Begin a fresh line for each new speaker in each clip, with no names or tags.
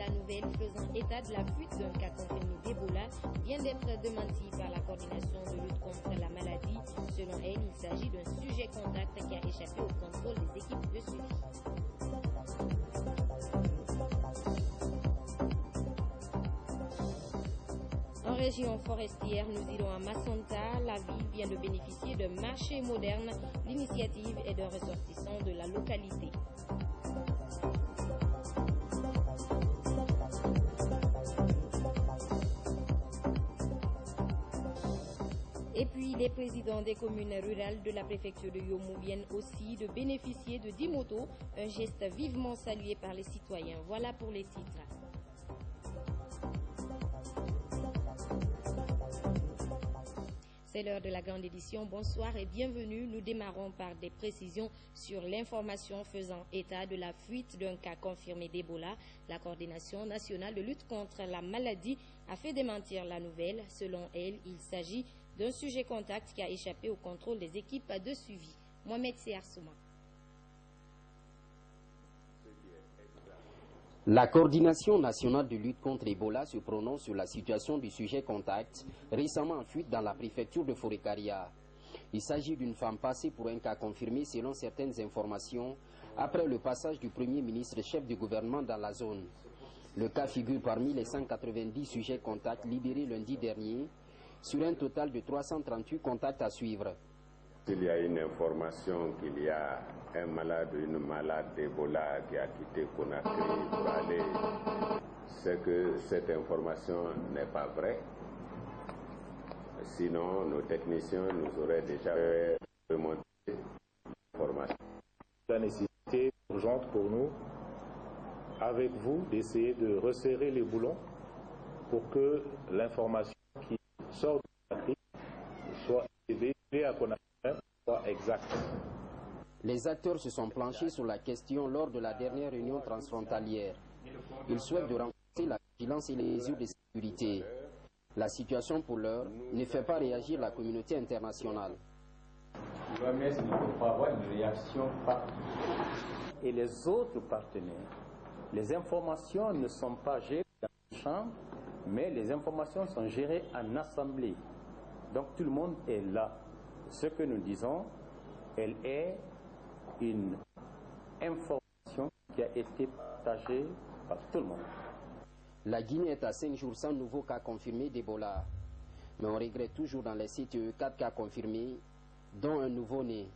La nouvelle faisant état de la fuite d'un cas confirmé d'Ebola vient d'être démentie par la coordination de lutte contre la maladie. Selon elle, il s'agit d'un sujet contact qui a échappé au contrôle des équipes de suivi. En région forestière, nous irons à Massanta. La ville vient de bénéficier d'un marché moderne. L'initiative est d'un ressortissant de la localité. Et puis, les présidents des communes rurales de la préfecture de Yomo viennent aussi de bénéficier de 10 motos, un geste vivement salué par les citoyens. Voilà pour les titres. C'est l'heure de la grande édition. Bonsoir et bienvenue. Nous démarrons par des précisions sur l'information faisant état de la fuite d'un cas confirmé d'Ebola. La coordination nationale de lutte contre la maladie a fait démentir la nouvelle. Selon elle, il s'agit d'un sujet contact qui a échappé au contrôle des équipes de suivi. Mohamed Seharsouma.
La coordination nationale de lutte contre Ebola se prononce sur la situation du sujet contact récemment en fuite dans la préfecture de Forêt-Caria. Il s'agit d'une femme passée pour un cas confirmé selon certaines informations après le passage du Premier ministre chef du gouvernement dans la zone. Le cas figure parmi les 190 sujets contacts libérés lundi dernier sur un total de 338 contacts à suivre.
Il y a une information qu'il y a un malade ou une malade d'Ebola qui a quitté Conakry pour aller. C'est que cette information n'est pas vraie. Sinon, nos techniciens nous auraient déjà remonté l'information.
La nécessité urgente pour nous, avec vous, d'essayer de resserrer les boulons pour que l'information qui sort de Conakry soit élevée à Conakry. Exact.
Les acteurs se sont penchés sur la question lors de la dernière réunion transfrontalière. Ils souhaitent de renforcer la vigilance et les mesures de sécurité. La situation pour l'heure ne fait pas réagir la communauté internationale.
L'OMS ne peut pas avoir une réaction particulière.
Et les autres partenaires, les informations ne sont pas gérées dans le champ, mais les informations sont gérées en assemblée. Donc tout le monde est là. Ce que nous disons, elle est une information qui a été partagée par tout le monde.
La Guinée est à 5 jours sans nouveau cas confirmé d'Ebola. Mais on regrette toujours dans les CTE 4 cas confirmés, dont un nouveau-né.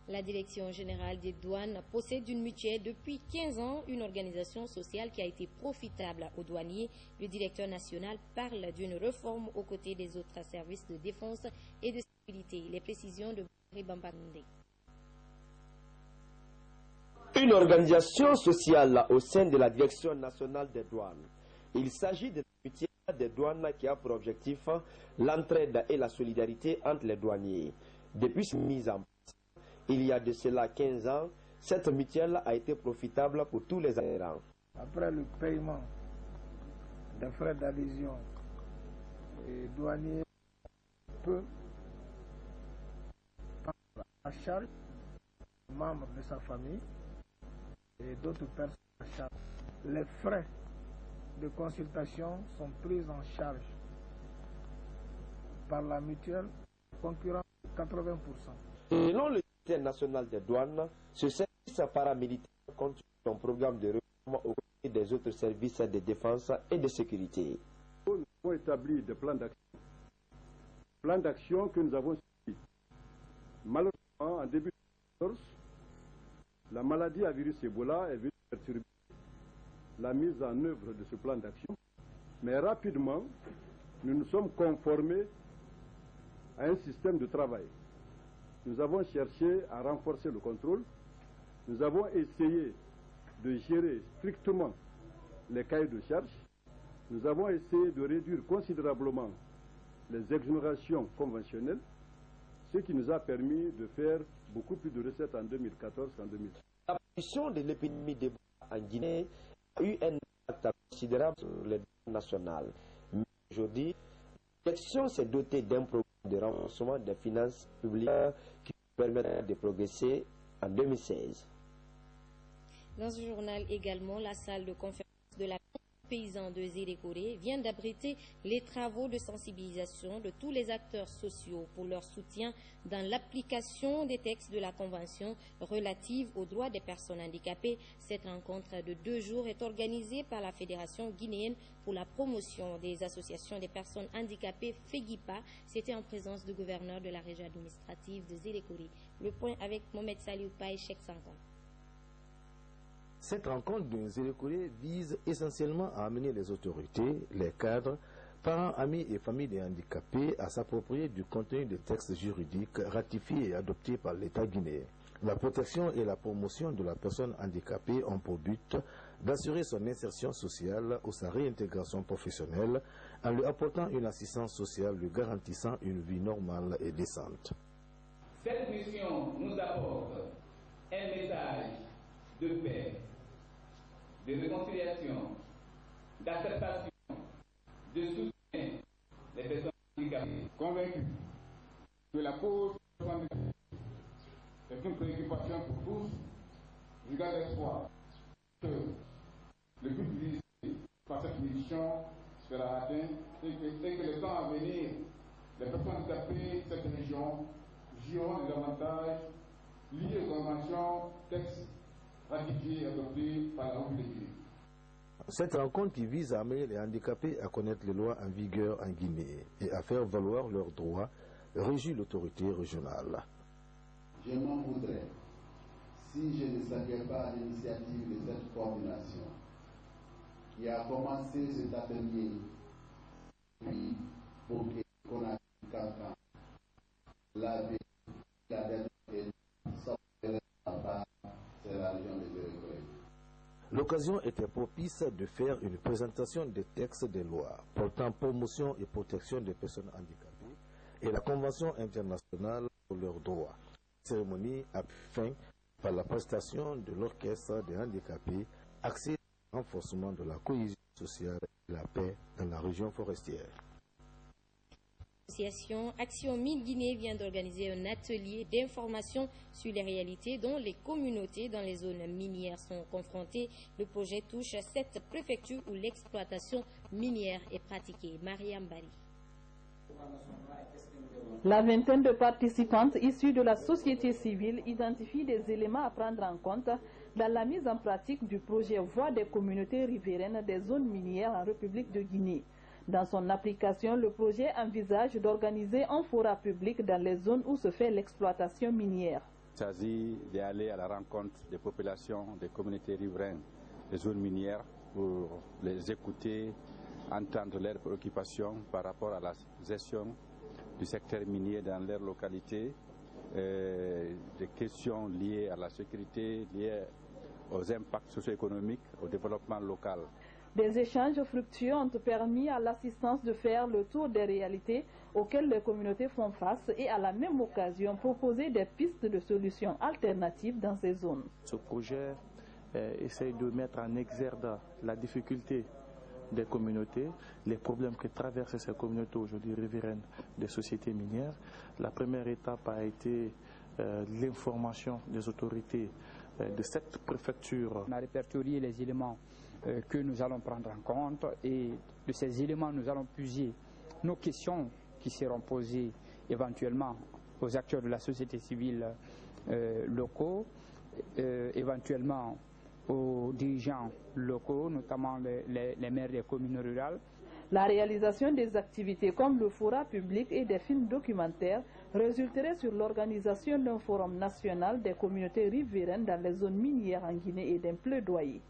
La Direction générale des douanes possède une mutuelle depuis 15 ans, une organisation sociale qui a été profitable aux douaniers. Le directeur national parle d'une réforme aux côtés des autres services de défense et de sécurité. Les précisions de Bambandé.
Une organisation sociale au sein de la Direction nationale des douanes. Il s'agit de la mutuelle des douanes qui a pour objectif l'entraide et la solidarité entre les douaniers. Depuis sa mise en place, il y a de cela 15 ans, cette mutuelle a été profitable pour tous les adhérents.
Après le paiement des frais d'adhésion, les douaniers peuvent prendre à charge les membres de sa famille et d'autres personnes à charge. Les frais de consultation sont pris en charge par la mutuelle concurrent de 80%.
Selon le ministère national des douanes, ce service paramilitaire continue son programme de réforme au côté des autres services de défense et de sécurité.
Nous avons établi des plans d'action que nous avons suivis. Malheureusement, en début de 2014, la maladie à virus Ebola est venue perturber la mise en œuvre de ce plan d'action. Mais rapidement, nous nous sommes conformés à un système de travail. Nous avons cherché à renforcer le contrôle. Nous avons essayé de gérer strictement les cahiers de charges. Nous avons essayé de réduire considérablement les exonérations conventionnelles, ce qui nous a permis de faire beaucoup plus de recettes en 2014 qu'en 2015.
La position de l'épidémie d'Ebola en Guinée a eu un impact considérable sur les données nationales. Mais aujourd'hui, l'élection s'est dotée d'un programme de renforcement des finances publiques qui permettra de progresser en 2016.
Dans ce journal également, la salle de conférence de la paysan de Zélékoré vient d'abriter les travaux de sensibilisation de tous les acteurs sociaux pour leur soutien dans l'application des textes de la Convention relative aux droits des personnes handicapées. Cette rencontre de 2 jours est organisée par la Fédération guinéenne pour la promotion des associations des personnes handicapées, FEGIPA. C'était en présence du gouverneur de la région administrative de Zélékoré. Le point avec Mohamed Saliou Paye, Cheikh Sankan.
Cette rencontre de Zélékoré vise essentiellement à amener les autorités, les cadres, parents, amis et familles des handicapés à s'approprier du contenu des textes juridiques ratifiés et adoptés par l'État guinéen. La protection et la promotion de la personne handicapée ont pour but d'assurer son insertion sociale ou sa réintégration professionnelle en lui apportant une assistance sociale lui garantissant une vie normale et décente.
Cette mission nous apporte un message de paix, de réconciliation, d'acceptation, de soutien des personnes handicapées.
Convaincu que la cause est une préoccupation pour tous, je garde espoir que le but visé par cette mission sera atteint et que le temps à venir, les personnes handicapées de cette région joueront des avantages liés aux conventions, textes ratifiés et adoptés par la République.
Cette rencontre qui vise à amener les handicapés à connaître les lois en vigueur en Guinée et à faire valoir leurs droits réjouit l'autorité régionale.
Je m'en voudrais si je ne saluais pas l'initiative de cette coordination qui a commencé cet atelier puis pour qu'on a 4 ans. La dernière c'est la région de Zélékoré.
L'occasion était propice de faire une présentation des textes des lois portant promotion et protection des personnes handicapées et la Convention internationale pour leurs droits. La cérémonie a pris fin par la prestation de l'orchestre des handicapés axé au renforcement de la cohésion sociale et la paix dans la région forestière.
L'association Action Mine Guinée vient d'organiser un atelier d'information sur les réalités dont les communautés dans les zones minières sont confrontées. Le projet touche 7 préfectures où l'exploitation minière est pratiquée. Mariam Bari.
La vingtaine de participantes issues de la société civile identifient des éléments à prendre en compte dans la mise en pratique du projet Voix des communautés riveraines des zones minières en République de Guinée. Dans son application, le projet envisage d'organiser un forum public dans les zones où se fait l'exploitation minière.
Il s'agit d'aller à la rencontre des populations, des communautés riveraines, des zones minières pour les écouter, entendre leurs préoccupations par rapport à la gestion du secteur minier dans leur localité, des questions liées à la sécurité, liées aux impacts socio-économiques, au développement local.
Des échanges fructueux ont permis à l'assistance de faire le tour des réalités auxquelles les communautés font face et à la même occasion proposer des pistes de solutions alternatives dans ces zones.
Ce projet essaye de mettre en exergue la difficulté des communautés, les problèmes que traversent ces communautés aujourd'hui riveraines des sociétés minières. La première étape a été l'information des autorités de cette préfecture.
On a répertorié les éléments que nous allons prendre en compte et de ces éléments nous allons puiser nos questions qui seront posées éventuellement aux acteurs de la société civile locaux, éventuellement aux dirigeants locaux, notamment les maires des communes rurales.
La réalisation des activités comme le forum public et des films documentaires résulterait sur l'organisation d'un forum national des communautés riveraines dans les zones minières en Guinée et d'un plaidoyer.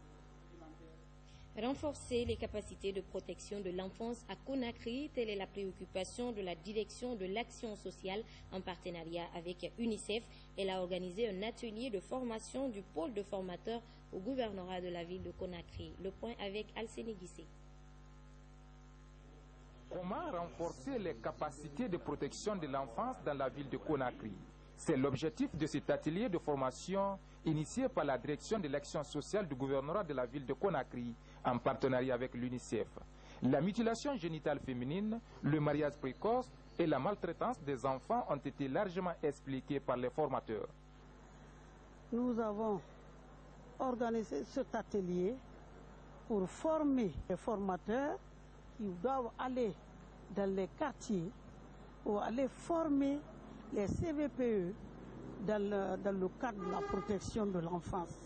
Renforcer les capacités de protection de l'enfance à Conakry, telle est la préoccupation de la direction de l'action sociale en partenariat avec UNICEF. Elle a organisé un atelier de formation du pôle de formateurs au gouvernorat de la ville de Conakry. Le point avec Alcéné Guissé.
Comment renforcer les capacités de protection de l'enfance dans la ville de Conakry? C'est l'objectif de cet atelier de formation initié par la direction de l'action sociale du gouvernorat de la ville de Conakry en partenariat avec l'UNICEF. La mutilation génitale féminine, le mariage précoce et la maltraitance des enfants ont été largement expliqués par les formateurs.
Nous avons organisé cet atelier pour former les formateurs qui doivent aller dans les quartiers ou aller former les CVPE dans le cadre de la protection de l'enfance.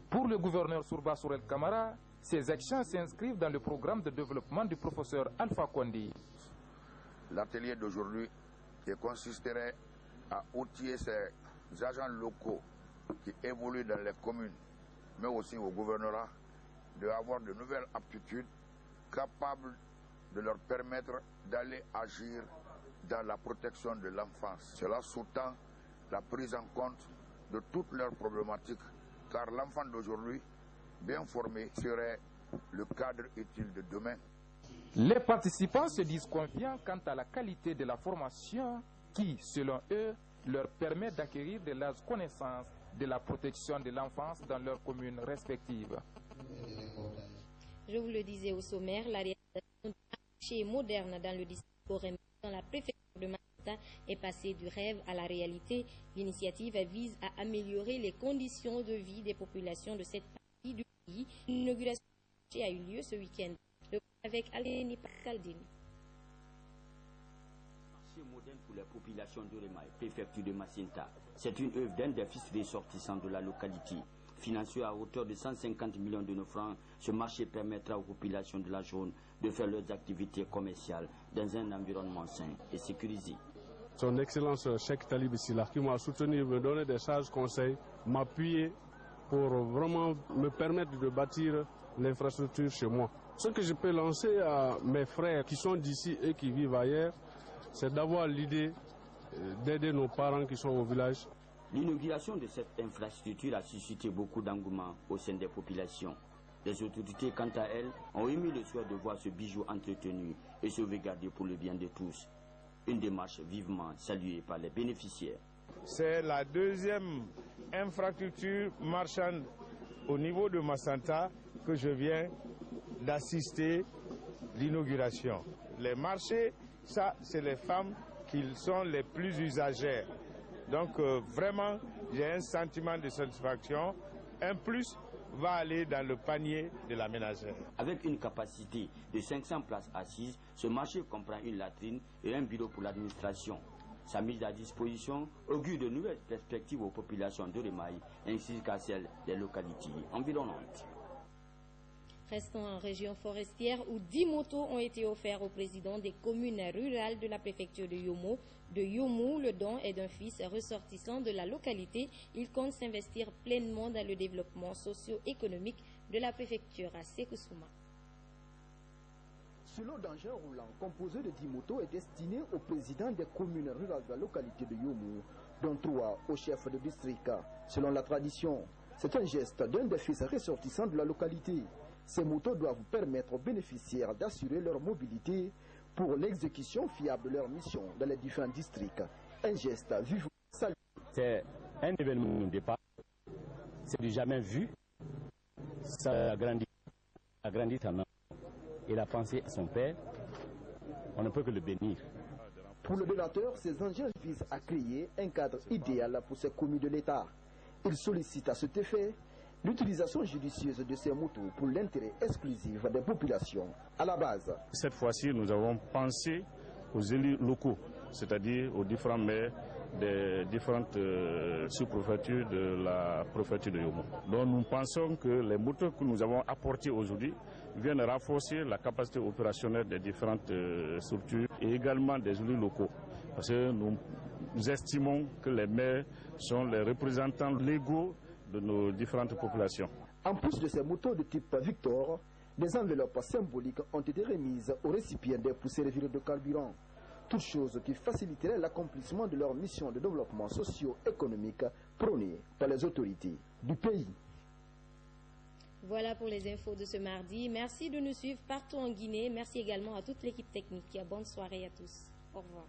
Pour le gouverneur Sourba Sourel Kamara, ces actions s'inscrivent dans le programme de développement du professeur Alpha Condé.
L'atelier d'aujourd'hui qui consisterait à outiller ces agents locaux qui évoluent dans les communes, mais aussi au gouvernorat, d'avoir de nouvelles aptitudes capables de leur permettre d'aller agir dans la protection de l'enfance. Cela sous-tend la prise en compte de toutes leurs problématiques, car l'enfant d'aujourd'hui, bien formé, serait le cadre utile de demain.
Les participants se disent confiants quant à la qualité de la formation qui, selon eux, leur permet d'acquérir de larges connaissances de la protection de l'enfance dans leurs communes respectives.
Je vous le disais au sommaire, la réalisation d'un marché moderne dans le district Orem, dans la préfecture de Massanta, est passée du rêve à la réalité. L'initiative vise à améliorer les conditions de vie des populations de cette partie du pays. L'inauguration du marché a eu lieu ce week-end. Avec Alénie Pascaldine.
Marché moderne pour les populations de Remaï, préfecture de Massanta. C'est une œuvre d'un des fils ressortissants de la localité. Financé à hauteur de 150 millions de francs, ce marché permettra aux populations de la zone de faire leurs activités commerciales dans un environnement sain et sécurisé.
Son Excellence Cheikh Talib Silla, qui m'a soutenu, me donner des sages conseils, m'appuyer pour vraiment me permettre de bâtir l'infrastructure chez moi. Ce que je peux lancer à mes frères qui sont d'ici et qui vivent ailleurs, c'est d'avoir l'idée d'aider nos parents qui sont au village.
L'inauguration de cette infrastructure a suscité beaucoup d'engouement au sein des populations. Les autorités, quant à elles, ont émis le souhait de voir ce bijou entretenu et sauvegardé pour le bien de tous. Une démarche vivement saluée par les bénéficiaires.
C'est la deuxième infrastructure marchande au niveau de Massanta que je viens d'assister l'inauguration. Les marchés, ça, c'est les femmes qui sont les plus usagères. Donc vraiment, j'ai un sentiment de satisfaction. Un plus va aller dans le panier de la ménagère.
Avec une capacité de 500 places assises, ce marché comprend une latrine et un bureau pour l'administration. Sa mise à disposition augure de nouvelles perspectives aux populations de Remaï ainsi qu'à celles des localités environnantes.
Restons en région forestière où 10 motos ont été offertes au président des communes rurales de la préfecture de Yomo. De Yomo, le don est d'un fils ressortissant de la localité. Il compte s'investir pleinement dans le développement socio-économique de la préfecture à Sekoussouma.
Ce lot d'engins roulants composé de 10 motos est destiné au président des communes rurales de la localité de Yomo, dont 3 au chef de district. Selon la tradition, c'est un geste d'un des fils ressortissants de la localité. Ces motos doivent permettre aux bénéficiaires d'assurer leur mobilité pour l'exécution fiable de leur mission dans les différents districts. Un geste vivement salué.
C'est un événement de départ. C'est du jamais vu. Ça agrandit sa main. Il a pensé à son père. On ne peut que le bénir.
Pour le donateur, ces engins visent à créer un cadre idéal pour ces communes de l'État. Il sollicite à cet effet l'utilisation judicieuse de ces motos pour l'intérêt exclusif des populations à la base.
Cette fois-ci, nous avons pensé aux élus locaux, c'est-à-dire aux différents maires des différentes sous-préfectures de la préfecture de Yomo. Donc nous pensons que les motos que nous avons apportées aujourd'hui viennent renforcer la capacité opérationnelle des différentes structures et également des élus locaux. Parce que nous estimons que les maires sont les représentants légaux de nos différentes populations.
En plus de ces motos de type Victor, des enveloppes symboliques ont été remises aux récipiendaires pour servir de carburant. Toute chose qui faciliterait l'accomplissement de leur mission de développement socio-économique prônée par les autorités du pays.
Voilà pour les infos de ce mardi. Merci de nous suivre partout en Guinée. Merci également à toute l'équipe technique. Bonne soirée à tous. Au revoir.